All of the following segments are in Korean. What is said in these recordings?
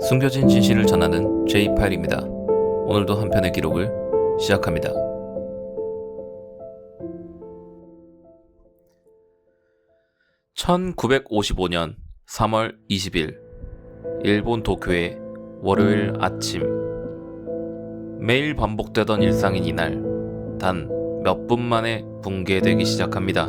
숨겨진 진실을 전하는 J 파일입니다. 오늘도 한 편의 기록을 시작합니다. (1955년 3월 20일) 일본 도쿄의 월요일 아침. 매일 반복되던 일상인 이날, 단 몇 분 만에 붕괴되기 시작합니다.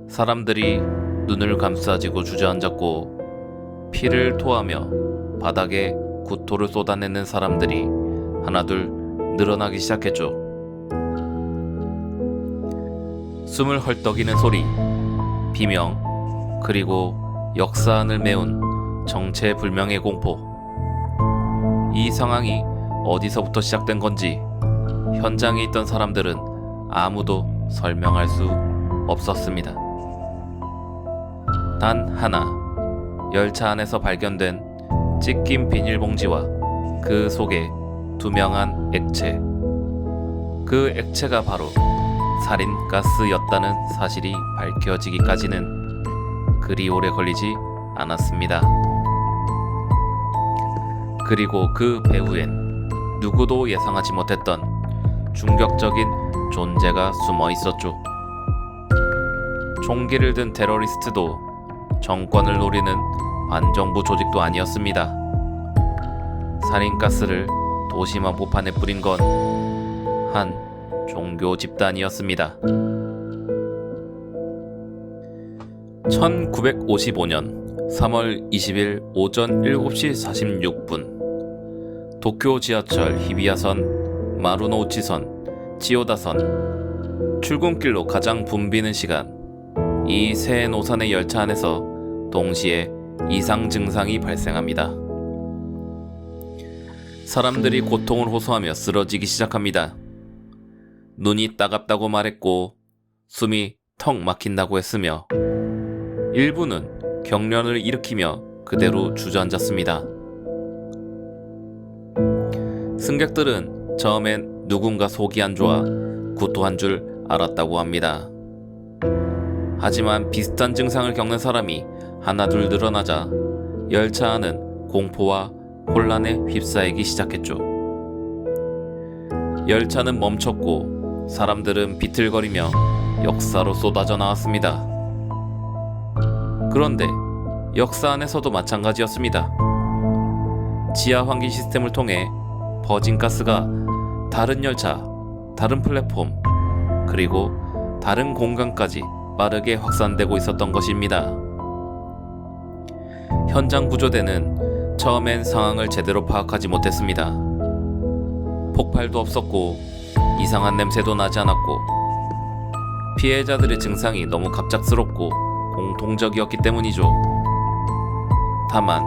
사람들이 눈을 감싸쥐고 주저앉았고, 피를 토하며 바닥에 구토를 쏟아내는 사람들이 하나둘 늘어나기 시작했죠. 숨을 헐떡이는 소리, 비명, 그리고 역사안을 메운 정체불명의 공포. 이 상황이 어디서부터 시작된 건지 현장에 있던 사람들은 아무도 설명할 수 없었습니다. 단 하나, 열차 안에서 발견된 찢긴 비닐봉지와 그 속에 투명한 액체. 그 액체가 바로 살인가스였다는 사실이 밝혀지기까지는 그리 오래 걸리지 않았습니다. 그리고 그 배후엔 누구도 예상하지 못했던 충격적인 존재가 숨어 있었죠. 총기를 든 테러리스트도 정권을 노리는 반정부 조직도 아니었습니다. 살인가스를 도심 한복판에 뿌린 건 한 종교 집단이었습니다. 1955년 3월 20일 오전 7시 46분 도쿄 지하철 히비야선, 마루노우치선, 치요다선 출근길로 가장 붐비는 시간. 이 세 노선의 열차 안에서 동시에 이상 증상이 발생합니다. 사람들이 고통을 호소하며 쓰러지기 시작합니다. 눈이 따갑다고 말했고, 숨이 턱 막힌다고 했으며, 일부는 경련을 일으키며 그대로 주저앉았습니다. 승객들은 처음엔 누군가 속이 안 좋아 구토한 줄 알았다고 합니다. 하지만 비슷한 증상을 겪는 사람이 하나둘 늘어나자 열차 안은 공포와 혼란에 휩싸이기 시작했죠. 열차는 멈췄고 사람들은 비틀거리며 역사로 쏟아져 나왔습니다. 그런데 역사 안에서도 마찬가지였습니다. 지하 환기 시스템을 통해 퍼진 가스가 다른 열차, 다른 플랫폼, 그리고 다른 공간까지 빠르게 확산되고 있었던 것입니다. 현장 구조대는 처음엔 상황을 제대로 파악하지 못했습니다. 폭발도 없었고 이상한 냄새도 나지 않았고, 피해자들의 증상이 너무 갑작스럽고 공통적이었기 때문이죠. 다만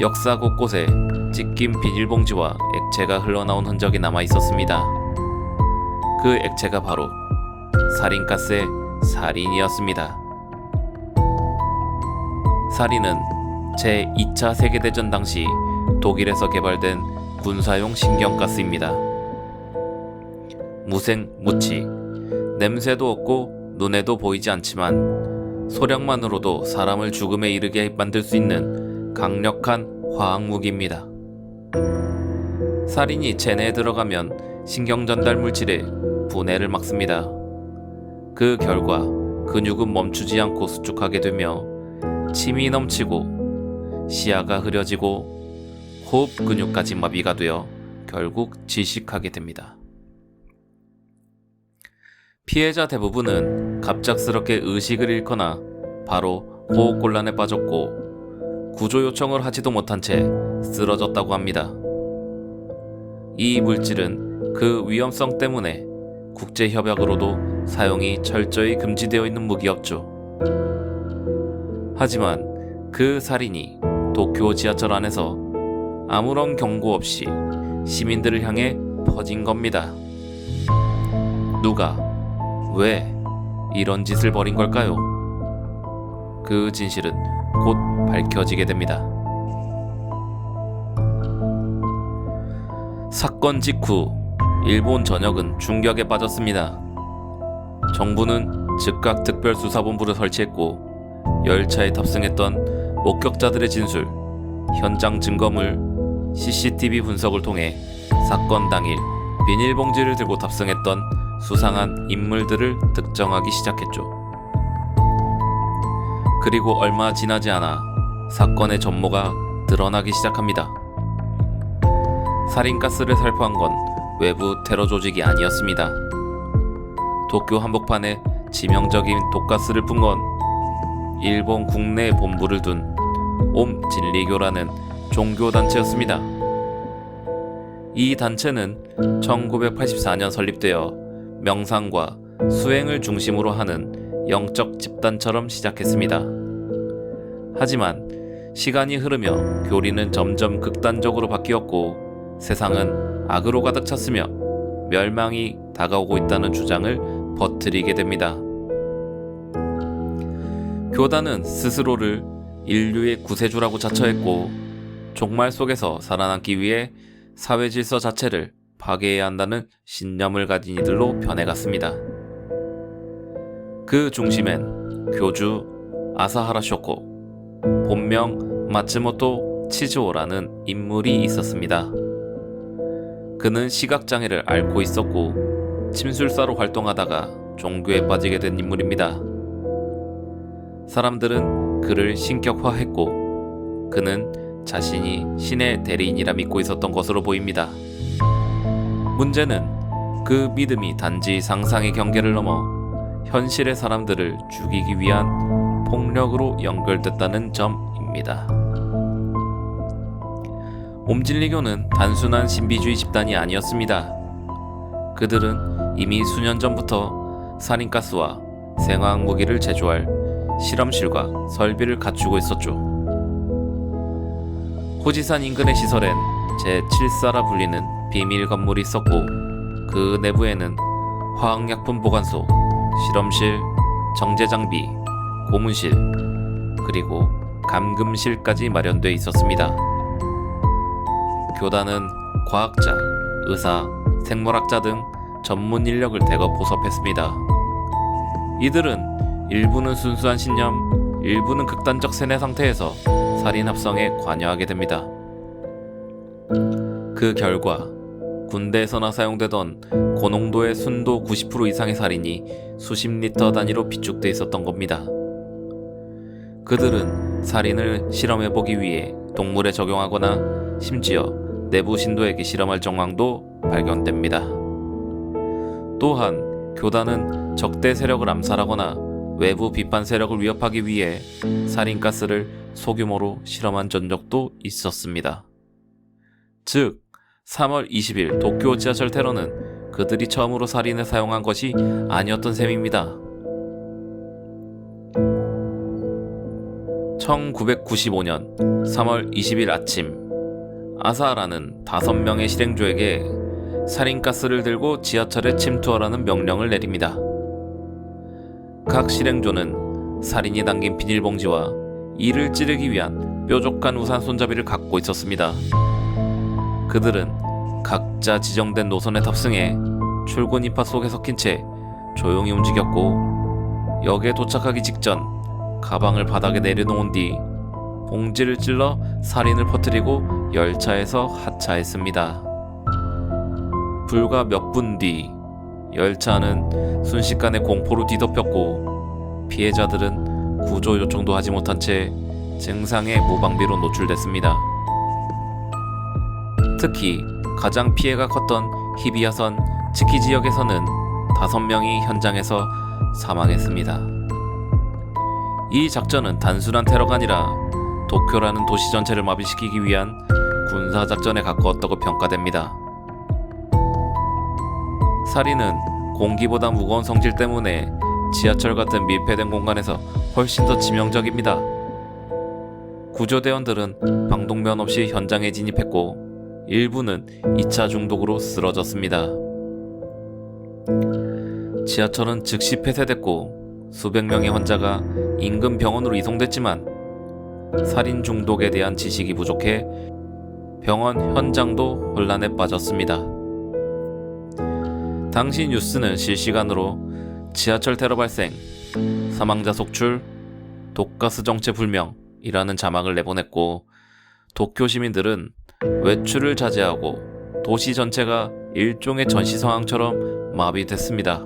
역사 곳곳에 찢긴 비닐봉지와 액체가 흘러나온 흔적이 남아 있었습니다. 그 액체가 바로 살인가스의 살인이었습니다. 살인은 제2차 세계대전 당시 독일에서 개발된 군사용 신경가스입니다. 무생무치, 냄새도 없고 눈에도 보이지 않지만 소량만으로도 사람을 죽음에 이르게 만들 수 있는 강력한 화학무기입니다. 살인이 체내에 들어가면 신경전달 물질의 분해를 막습니다. 그 결과 근육은 멈추지 않고 수축하게 되며 침이 넘치고 시야가 흐려지고 호흡 근육까지 마비가 되어 결국 질식하게 됩니다. 피해자 대부분은 갑작스럽게 의식을 잃거나 바로 호흡곤란에 빠졌고 구조 요청을 하지도 못한 채 쓰러졌다고 합니다. 이 물질은 그 위험성 때문에 국제협약으로도 사용이 철저히 금지되어 있는 무기였죠. 하지만 그 살인이 도쿄 지하철 안에서 아무런 경고 없이 시민들을 향해 퍼진 겁니다. 누가, 왜 이런 짓을 벌인 걸까요? 그 진실은 곧 밝혀지게 됩니다. 사건 직후 일본 전역은 충격에 빠졌습니다. 정부는 즉각 특별수사본부를 설치했고 열차에 탑승했던 목격자들의 진술, 현장 증거물, CCTV 분석을 통해 사건 당일 비닐봉지를 들고 탑승했던 수상한 인물들을 특정하기 시작했죠. 그리고 얼마 지나지 않아 사건의 전모가 드러나기 시작합니다. 살인가스를 살포한 건 외부 테러 조직이 아니었습니다. 도쿄 한복판에 치명적인 독가스를 푼 건 일본 국내에 본부를 둔 옴진리교라는 종교단체였습니다. 이 단체는 1984년 설립되어 명상과 수행을 중심으로 하는 영적 집단처럼 시작했습니다. 하지만 시간이 흐르며 교리는 점점 극단적으로 바뀌었고 세상은 악으로 가득 찼으며 멸망이 다가오고 있다는 주장을 퍼뜨리게 됩니다. 교단은 스스로를 인류의 구세주라고 자처했고 종말 속에서 살아남기 위해 사회 질서 자체를 파괴해야 한다는 신념을 가진 이들로 변해갔습니다. 그 중심엔 교주 아사하라 쇼코, 본명 마츠모토 치즈오라는 인물이 있었습니다. 그는 시각장애를 앓고 있었고 침술사로 활동하다가 종교에 빠지게 된 인물입니다. 사람들은 그를 신격화했고 그는 자신이 신의 대리인이라 믿고 있었던 것으로 보입니다. 문제는 그 믿음이 단지 상상의 경계를 넘어 현실의 사람들을 죽이기 위한 폭력으로 연결됐다는 점입니다. 옴진리교는 단순한 신비주의 집단이 아니었습니다. 그들은 이미 수년 전부터 살인가스와 생화학 무기를 제조할 실험실과 설비를 갖추고 있었죠. 호지산 인근의 시설엔 제7사라 불리는 비밀 건물이 있었고 그 내부에는 화학약품 보관소, 실험실, 정제장비, 고문실, 그리고 감금실까지 마련돼 있었습니다. 교단은 과학자, 의사, 생물학자 등 전문 인력을 대거 포섭했습니다. 이들은 일부는 순수한 신념, 일부는 극단적 세뇌 상태에서 살인 합성에 관여하게 됩니다. 그 결과 군대에서나 사용되던 고농도의 순도 90% 이상의 살인이 수십 리터 단위로 비축돼 있었던 겁니다. 그들은 살인을 실험해보기 위해 동물에 적용하거나 심지어 내부 신도에게 실험할 정황도 발견됩니다. 또한 교단은 적대 세력을 암살하거나 외부 비판 세력을 위협하기 위해 살인가스를 소규모로 실험한 전적도 있었습니다. 즉 3월 20일 도쿄 지하철 테러는 그들이 처음으로 살인에 사용한 것이 아니었던 셈입니다. 1995년 3월 20일 아침, 아사하라는 5명의 실행조에게 살인가스를 들고 지하철에 침투하라는 명령을 내립니다. 각 실행조는 살인이 담긴 비닐봉지와 이를 찌르기 위한 뾰족한 우산 손잡이를 갖고 있었습니다. 그들은 각자 지정된 노선에 탑승해 출근 인파 속에 섞인 채 조용히 움직였고 역에 도착하기 직전 가방을 바닥에 내려놓은 뒤 봉지를 찔러 살인을 퍼뜨리고 열차에서 하차했습니다. 불과 몇 분 뒤 열차는 순식간에 공포로 뒤덮였고 피해자들은 구조 요청도 하지 못한 채 증상에 무방비로 노출됐습니다. 특히 가장 피해가 컸던 히비야선 츠키 지역에서는 5명이 현장에서 사망했습니다. 이 작전은 단순한 테러가 아니라 도쿄라는 도시 전체를 마비시키기 위한 군사작전에 가까웠다고 평가됩니다. 살인은 공기보다 무거운 성질 때문에 지하철 같은 밀폐된 공간에서 훨씬 더 치명적입니다. 구조대원들은 방독면 없이 현장에 진입했고 일부는 2차 중독으로 쓰러졌습니다. 지하철은 즉시 폐쇄됐고 수백 명의 환자가 인근 병원으로 이송됐지만 살인 중독에 대한 지식이 부족해 병원 현장도 혼란에 빠졌습니다. 당시 뉴스는 실시간으로 지하철 테러 발생, 사망자 속출, 독가스 정체 불명이라는 자막을 내보냈고 도쿄 시민들은 외출을 자제하고 도시 전체가 일종의 전시 상황처럼 마비됐습니다.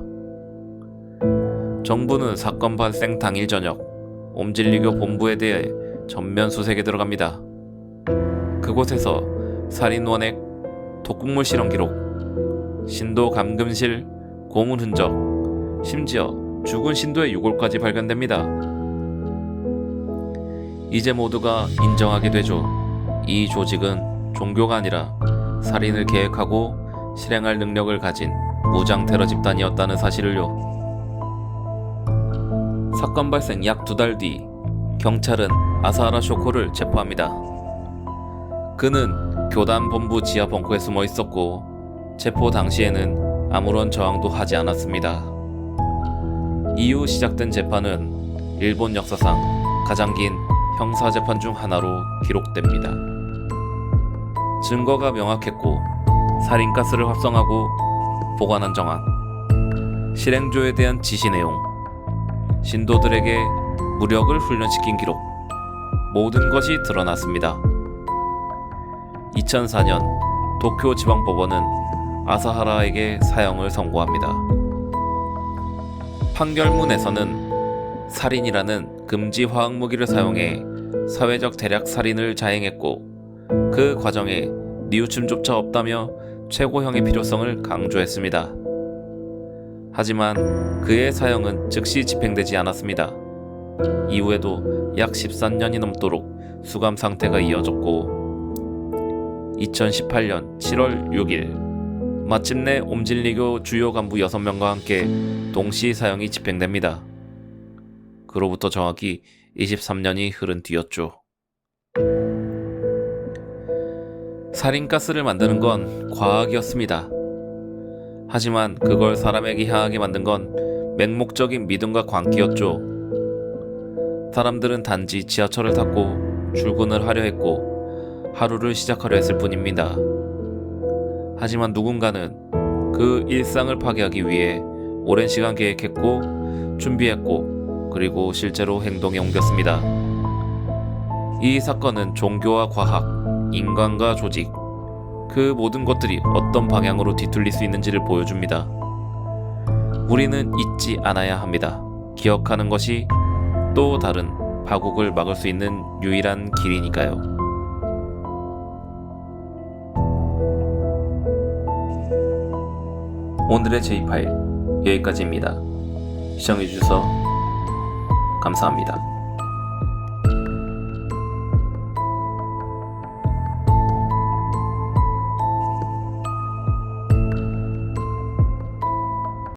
정부는 사건 발생 당일 저녁 옴질리교 본부에 대해 전면 수색에 들어갑니다. 그곳에서 살인 원액, 독극물 실험 기록, 신도 감금실, 고문 흔적, 심지어 죽은 신도의 유골까지 발견됩니다. 이제 모두가 인정하게 되죠. 이 조직은 종교가 아니라 살인을 계획하고 실행할 능력을 가진 무장 테러 집단이었다는 사실을요. 사건 발생 약 2달 뒤 경찰은 아사하라 쇼코를 체포합니다. 그는 교단 본부 지하 벙커에 숨어 있었고 체포 당시에는 아무런 저항도 하지 않았습니다. 이후 시작된 재판은 일본 역사상 가장 긴 형사재판 중 하나로 기록됩니다. 증거가 명확했고 살인가스를 활성하고 보관한 정황, 실행조에 대한 지시 내용, 신도들에게 무력을 훈련시킨 기록, 모든 것이 드러났습니다. 2004년 도쿄지방법원은 아사하라에게 사형을 선고합니다. 판결문에서는 살인이라는 금지 화학무기를 사용해 사회적 대략 살인을 자행했고 그 과정에 뉘우침조차 없다며 최고형의 필요성을 강조했습니다. 하지만 그의 사형은 즉시 집행되지 않았습니다. 이후에도 약 13년이 넘도록 수감 상태가 이어졌고 2018년 7월 6일 마침내 옴질리교 주요 간부 6명과 함께 동시 사형이 집행됩니다. 그로부터 정확히 23년이 흐른 뒤였죠. 살인가스를 만드는 건 과학이었습니다. 하지만 그걸 사람에게 향하게 만든 건 맹목적인 믿음과 광기였죠. 사람들은 단지 지하철을 탔고 출근을 하려 했고 하루를 시작하려 했을 뿐입니다. 하지만 누군가는 그 일상을 파괴하기 위해 오랜 시간 계획했고 준비했고 그리고 실제로 행동에 옮겼습니다. 이 사건은 종교와 과학, 인간과 조직, 그 모든 것들이 어떤 방향으로 뒤틀릴 수 있는지를 보여줍니다. 우리는 잊지 않아야 합니다. 기억하는 것이 또 다른 파국을 막을 수 있는 유일한 길이니까요. 오늘의 J 파일 여기까지입니다. 시청해주셔서 감사합니다.